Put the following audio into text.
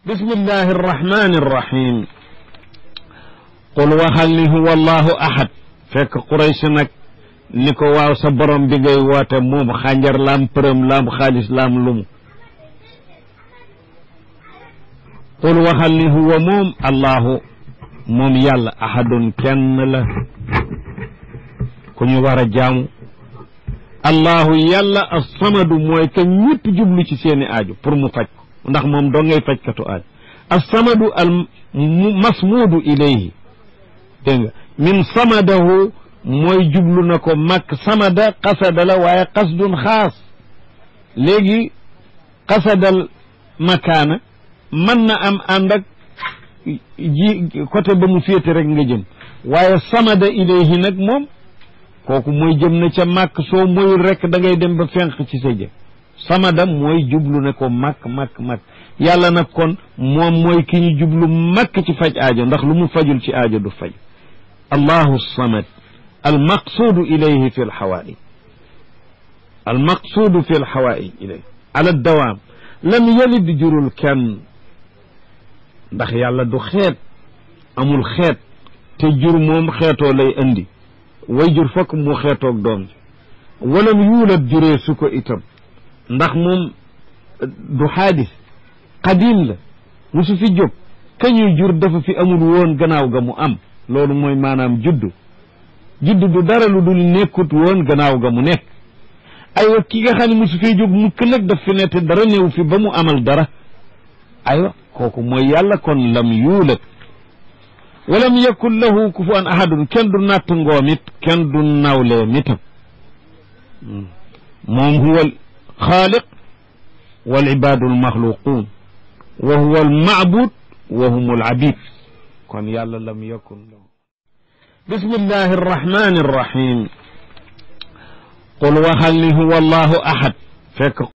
bismillahi arrahmani irrahim qul waxal ni huwa allahu ahad fekk Quraysh nag ni ko waaw sa borom bi ngay woote moom xànjar laam përëm laam xaalis laam lumu qul waxal ni huwa moom allahu moom yàlla ahadun kenn la ku ñu war a jaamu allahu yàlla as-samadu mooy ka ñëpp jublu ci seeni aaju pour mu faj ko ndax moom doo ngay fajkatu aaju as-samadu al masmuudu ilayhi dégg nga min samadahu mooy jublu na ko makk samada qasada la waaye qasdun xaas léegi qasadal makaana mën na am ànd ak ji côté ba mu féete rek nga jëm waaye samada ilayhi nag moom kooku mooy jëm na ca màkk soo moyul rek da ngay dem ba fenq ci sa jëm samada mooy jublu ne ko màkk yàlla nag kon moom mooy ki ñu jublu màkk ci faj aajo ndax lu mu fajul ci aajo du faj allahu samad almaqsuudu ilayhi fi lxawaai almaqsuudu fi lxawaai ilayhi ala dawaam lam yalid jurul kenn ndax yàlla du xeet amul xeet te jur moom xeetoo lay andi way jur fokk mu xeetoog doom ji walam yuulat juree su ko itam ndax moom du xaadis qadim la musu fi jóg kañuy jur dafa fi amul woon gannaaw ga mu am loolu mooy maanaam juddu du dara lu dul nekkut woon gannaaw ga mu nekk aywa ki nga xam ne musu fee jóg mukk nag daf fi ne te dara néew fi ba mu amal dara aywa kooku mooy yàlla kon lam yuulat walam yakun lahu kufuwan ahadun kenn du natt ngoom it kenn du nawlee mitam moom huwa alxaaliq wal ibaadu almaxluquun wa huwa almaabud wa hum alabid kon yàlla lam yakun lahu bismillahi arrahmani arrahim qul waxal ni huwa allahu ahad fekk